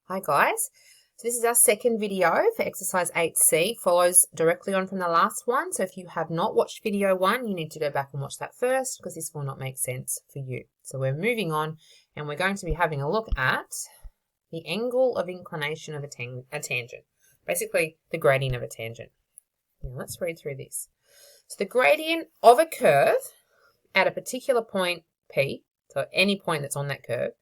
Hi guys, so this is our second video for exercise 8C, follows directly on from the last one. So if you have not watched video 1, you need to go back and watch that first because this will not make sense for you. So we're moving on and we're going to be having a look at the angle of inclination of a tangent, basically the gradient of a tangent. Now let's read through this. So the gradient of a curve at a particular point P, so any point that's on that curve,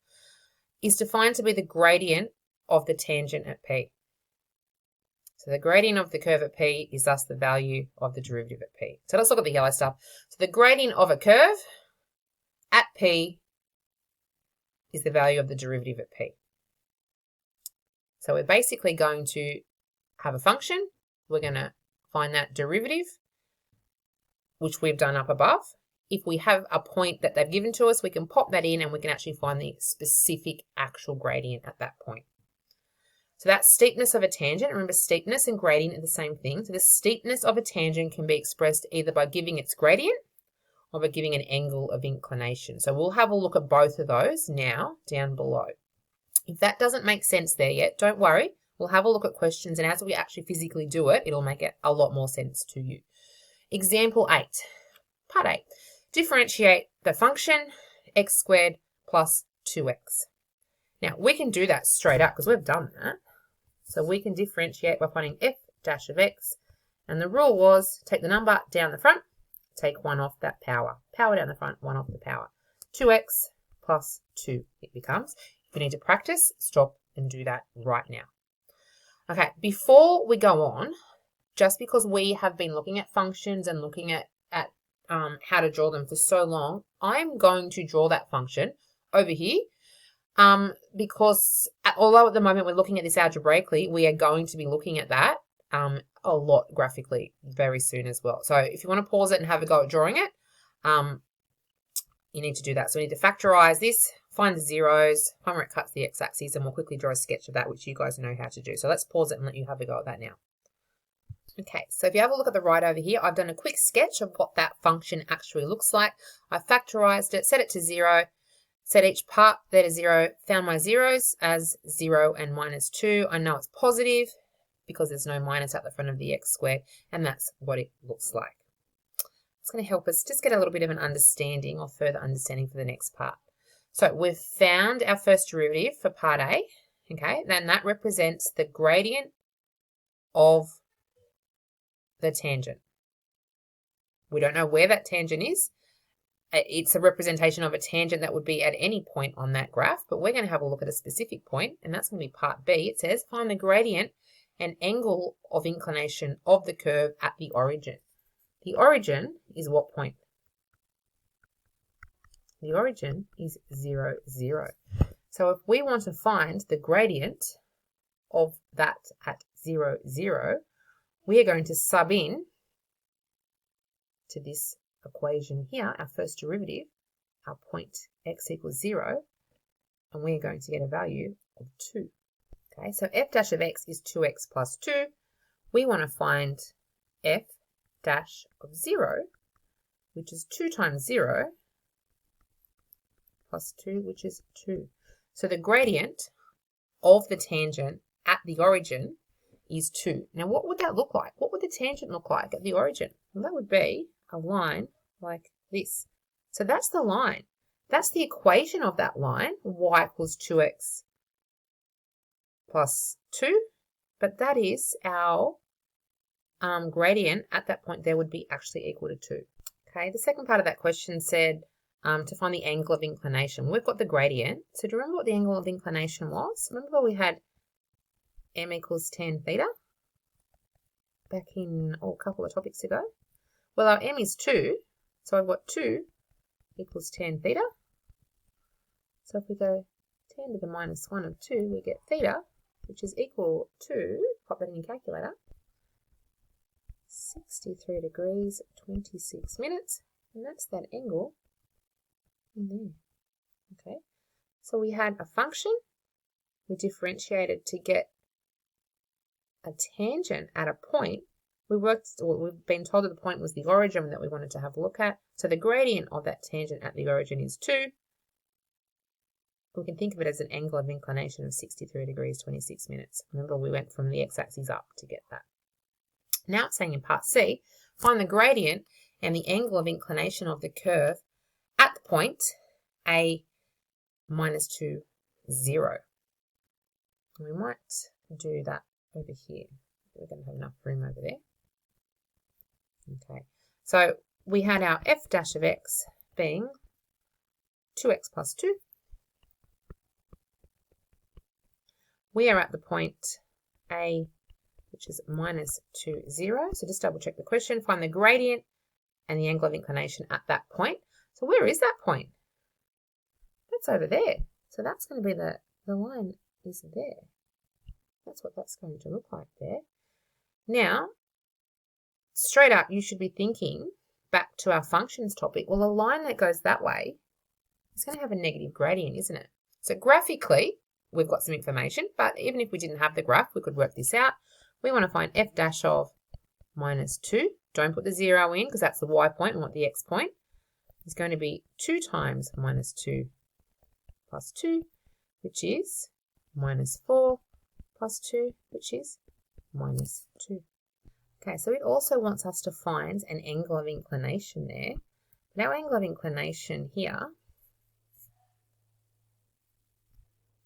is defined to be the gradient of the tangent at P. So the gradient of the curve at P is thus the value of the derivative at P. So let's look at the yellow stuff. So the gradient of a curve at P is the value of the derivative at P. So we're basically going to have a function. We're going to find that derivative, which we've done up above. If we have a point that they've given to us, we can pop that in and we can actually find the specific actual gradient at that point. So that's steepness of a tangent. Remember, steepness and gradient are the same thing. So the steepness of a tangent can be expressed either by giving its gradient or by giving an angle of inclination. So we'll have a look at both of those now down below. If that doesn't make sense there yet, don't worry. We'll have a look at questions, and as we actually physically do it, it'll make it a lot more sense to you. Example 8, part 8. Differentiate the function x squared plus 2x. Now, we can do that straight up because we've done that. So we can differentiate by finding f dash of x. And the rule was take the number down the front, take 1 off that power. Power down the front, 1 off the power. 2x plus 2 it becomes. If you need to practice, stop and do that right now. Okay, before we go on, just because we have been looking at functions and looking at how to draw them for so long, I'm going to draw that function over here. Because although at the moment we're looking at this algebraically, we are going to be looking at that a lot graphically very soon as well. So if you want to pause it and have a go at drawing it, you need to do that. So we need to factorize this, find the zeros, find where it cuts the x-axis, and we'll quickly draw a sketch of that, which you guys know how to do. So let's pause it and let you have a go at that now. Okay, so if you have a look at the right over here, I've done a quick sketch of what that function actually looks like. I factorized it, set it to 0, set each part there to 0, found my zeros as 0 and minus 2. I know it's positive because there's no minus at the front of the x squared, and that's what it looks like. It's going to help us just get a little bit of an understanding or further understanding for the next part. So we've found our first derivative for part A, okay, then that represents the gradient of the tangent. We don't know where that tangent is. It's a representation of a tangent that would be at any point on that graph, but we're going to have a look at a specific point, and that's going to be part B. It says find the gradient and angle of inclination of the curve at the origin. The origin is what point? The origin is 0, 0. So if we want to find the gradient of that at 0, 0, we are going to sub in to this equation here, our first derivative, our point x equals 0, and we are going to get a value of 2. Okay, so f dash of x is 2x plus 2. We want to find f dash of 0, which is 2 times 0, plus 2, which is 2. So the gradient of the tangent at the origin is 2. Now, what would that look like? What would the tangent look like at the origin? Well, that would be a line like this. So that's the line. That's the equation of that line, y equals 2x plus 2. But that is our gradient at that point there would be actually equal to 2. Okay, the second part of that question said to find the angle of inclination. We've got the gradient. So do you remember what the angle of inclination was? Remember we had m equals tan theta back in a couple of topics ago? Well, our m is 2, so I've got 2 equals tan theta. So if we go tan to the minus 1 of 2, we get theta, which is equal to, pop that in your calculator, 63 degrees, 26 minutes, and that's that angle in there. Okay, so we had a function, we differentiated to get a tangent at a point. We've been told that the point was the origin that we wanted to have a look at. So the gradient of that tangent at the origin is 2. we can think of it as an angle of inclination of 63 degrees, 26 minutes. Remember, we went from the x-axis up to get that. Now it's saying in part C, find the gradient and the angle of inclination of the curve at the point A minus 2, 0. We might do that over here. We're going to have enough room over there. Okay, so we had our f dash of x being 2x plus 2. We are at the point A, which is minus 2, 0. So just double check the question. Find the gradient and the angle of inclination at that point. So where is that point? That's over there. So that's going to be the line is there. That's what that's going to look like there. Now, straight up, you should be thinking back to our functions topic. Well, a line that goes that way is going to have a negative gradient, isn't it? So graphically, we've got some information, but even if we didn't have the graph, we could work this out. We want to find f dash of minus 2. Don't put the 0 in because that's the y point. We want the x point. It's going to be 2 times minus 2 plus 2, which is minus 4 plus 2, which is minus 2. Okay, so it also wants us to find an angle of inclination there. But our angle of inclination here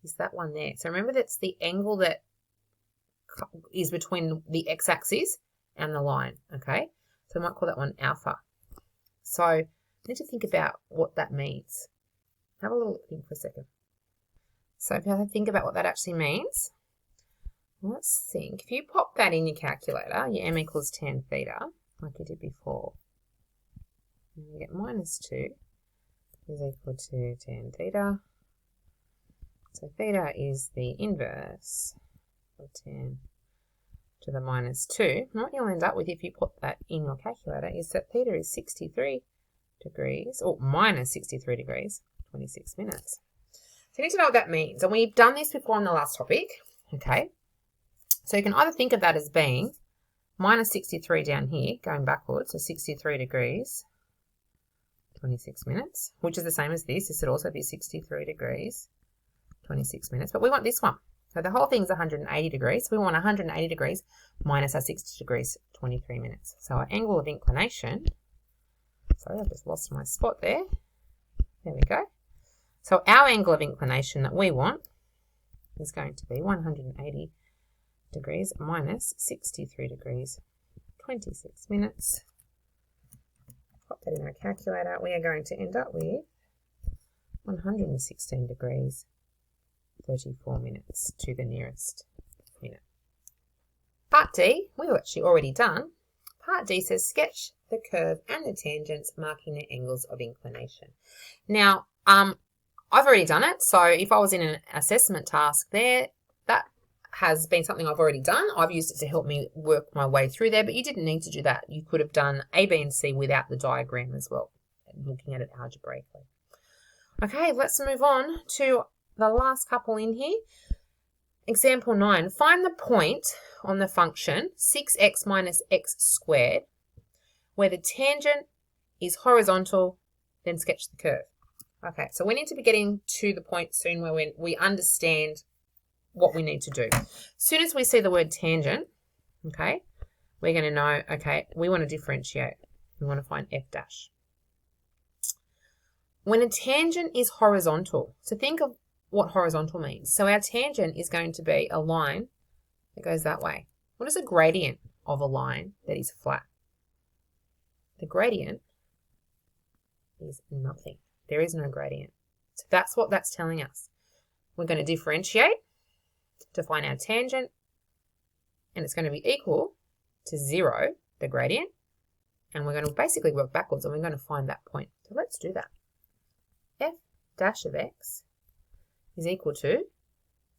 is that one there. So remember, that's the angle that is between the x-axis and the line, okay? So we might call that one alpha. So I need to think about what that means. Have a little think for a second. So if I think about what that actually means, let's think. If you pop that in your calculator, your m equals tan theta, like you did before, and you get minus 2 is equal to tan theta. So theta is the inverse of tan to the minus 2. And what you'll end up with if you put that in your calculator is that theta is 63 degrees, or minus 63 degrees, 26 minutes. So you need to know what that means. And we've done this before on the last topic, okay? So you can either think of that as being minus 63 down here, going backwards, so 63 degrees, 26 minutes, which is the same as this. This would also be 63 degrees, 26 minutes. But we want this one. So the whole thing's 180 degrees. So we want 180 degrees minus our 60 degrees, 23 minutes. So our angle of inclination, sorry, I've just lost my spot there. There we go. So our angle of inclination that we want is going to be 180 degrees minus 63 degrees, 26 minutes. Pop that in our calculator. We are going to end up with 116 degrees, 34 minutes to the nearest minute. Part D, we've actually already done. Part D says sketch the curve and the tangents marking the angles of inclination. Now, I've already done it. So if I was in an assessment task there, that has been something I've already done. I've used it to help me work my way through there, but you didn't need to do that. You could have done A, B, and C without the diagram as well, looking at it algebraically. Okay, let's move on to the last couple in here. Example 9, find the point on the function 6x minus x squared where the tangent is horizontal, then sketch the curve. Okay, so we need to be getting to the point soon where we understand what we need to do. As soon as we see the word tangent, okay, we're going to know, okay, we want to differentiate. We want to find f dash. When a tangent is horizontal, so think of what horizontal means. So our tangent is going to be a line that goes that way. What is a gradient of a line that is flat? The gradient is nothing. There is no gradient. So that's what that's telling us. We're going to differentiate to find our tangent, and it's going to be equal to 0, the gradient, and we're going to basically work backwards and we're going to find that point. So let's do that. F dash of x is equal to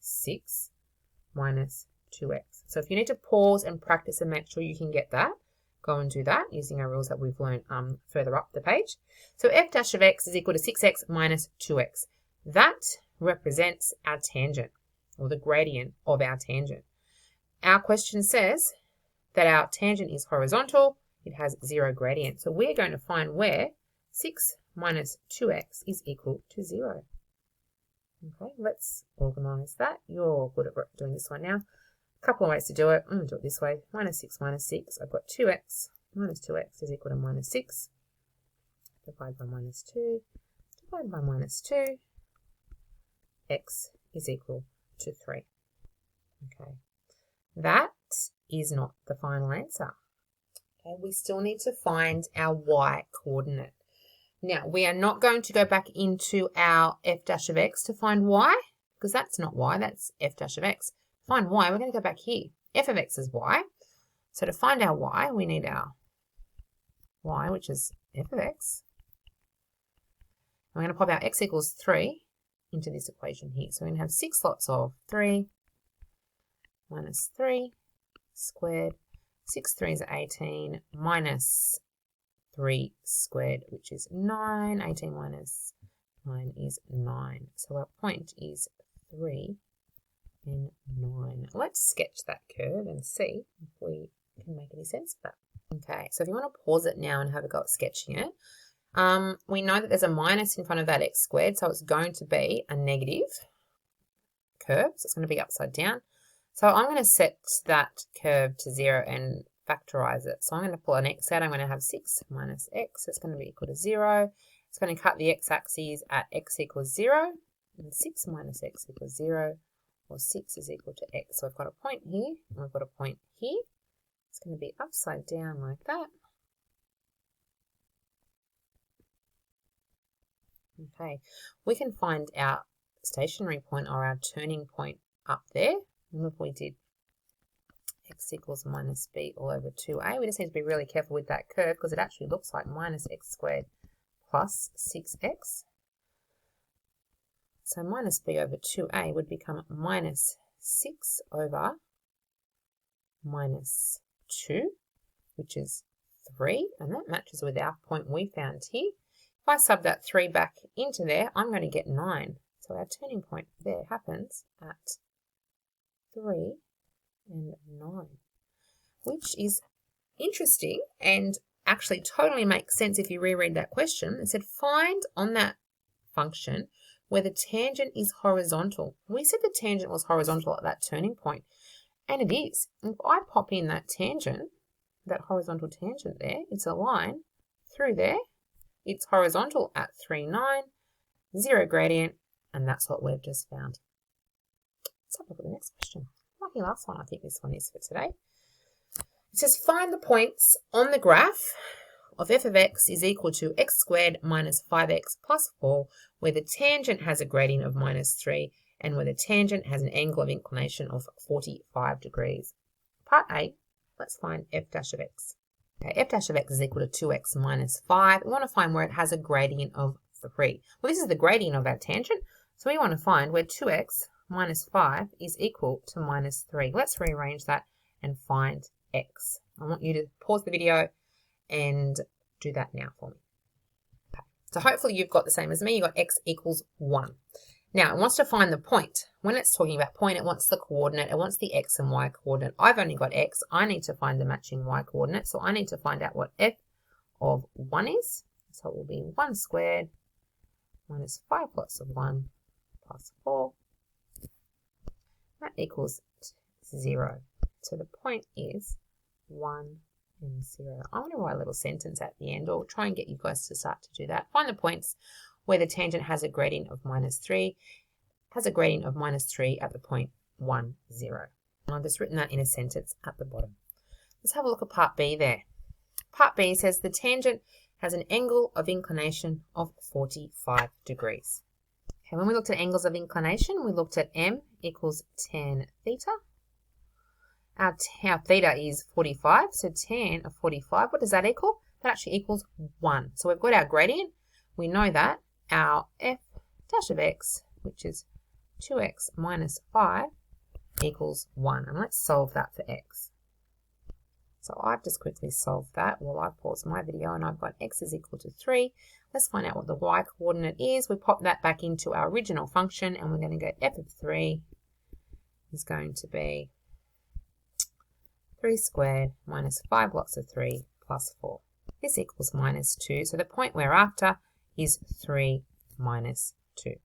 6 minus 2x. So if you need to pause and practice and make sure you can get that, go and do that using our rules that we've learned further up the page. So f dash of x is equal to 6x minus 2x. That represents our tangent, or the gradient of our tangent. Our question says that our tangent is horizontal, it has 0 gradient. So we're going to find where 6 minus 2x is equal to 0. Okay, let's organise that. You're all good at doing this one now. A couple of ways to do it. I'm going to do it this way. Minus 6 minus 6. I've got 2x. Minus 2x is equal to minus 6. Divide by minus 2. Divide by minus 2. X is equal to 3. Okay. That is not the final answer. Okay, we still need to find our y coordinate. Now, we are not going to go back into our f dash of x to find y, because that's not y, that's f dash of x. To find y, we're going to go back here. F of x is y. So to find our y, we need our y, which is f of x. And we're going to pop our x equals 3 into this equation here. So we're going to have 6 lots of 3 minus 3 squared. 6 3 is 18 minus 3 squared, which is 9. 18 minus 9 is 9. So our point is 3 and 9. Let's sketch that curve and see if we can make any sense of that. Okay, so if you want to pause it now and have a go at sketching it, we know that there's a minus in front of that x squared, so it's going to be a negative curve, so it's going to be upside down. So I'm going to set that curve to 0 and factorize it. So I'm going to pull an x out. I'm going to have 6 minus x. It's going to be equal to 0. It's going to cut the x-axis at x equals 0. And 6 minus x equals 0, or 6 is equal to x. So I've got a point here, and we've got a point here. It's going to be upside down like that. Okay, we can find our stationary point or our turning point up there. Remember we did x equals minus b all over 2a. We just need to be really careful with that curve because it actually looks like minus x squared plus 6x. So minus b over 2a would become minus 6 over minus 2, which is 3, and that matches with our point we found here. If I sub that 3 back into there, I'm going to get 9. So our turning point there happens at 3 and 9, which is interesting and actually totally makes sense if you reread that question. It said find on that function where the tangent is horizontal. We said the tangent was horizontal at that turning point, and it is. If I pop in that tangent, that horizontal tangent there, it's a line through there. It's horizontal at 3, 9, 0 gradient, and that's what we've just found. Let's have a look at the next question. Lucky last one, I think this one is for today. It says find the points on the graph of f of x is equal to x squared minus 5x plus 4, where the tangent has a gradient of minus 3 and where the tangent has an angle of inclination of 45 degrees. Part A, let's find f dash of x. Okay, f dash of x is equal to 2x minus 5. We want to find where it has a gradient of 3. Well, this is the gradient of our tangent, so we want to find where 2x minus 5 is equal to minus 3. Let's rearrange that and find x. I want you to pause the video and do that now for me. Okay. So hopefully you've got the same as me. You've got x equals 1. Now, it wants to find the point. When it's talking about point, it wants the coordinate. It wants the x and y coordinate. I've only got x. I need to find the matching y coordinate. So I need to find out what f of 1 is. So it will be 1 squared minus 5 lots of 1 plus 4. That equals 0. So the point is 1 and 0. I'm going to write a little sentence at the end, or try and get you guys to start to do that. Find the points where the tangent has a gradient of minus 3, has a gradient of minus 3 at the point 1, 0. And I've just written that in a sentence at the bottom. Let's have a look at part B there. Part B says the tangent has an angle of inclination of 45 degrees. Okay, when we looked at angles of inclination, we looked at m equals tan theta. Our theta is 45, so tan of 45, what does that equal? That actually equals 1. So we've got our gradient. We know that our f dash of x, which is 2x minus 5, equals 1. And let's solve that for x. So I've just quickly solved that while I pause my video, and I've got x is equal to 3. Let's find out what the y coordinate is. We pop that back into our original function, and we're going to get f of 3 is going to be 3 squared minus 5 lots of 3 plus 4. This equals minus 2. So the point we're after is 3 minus 2.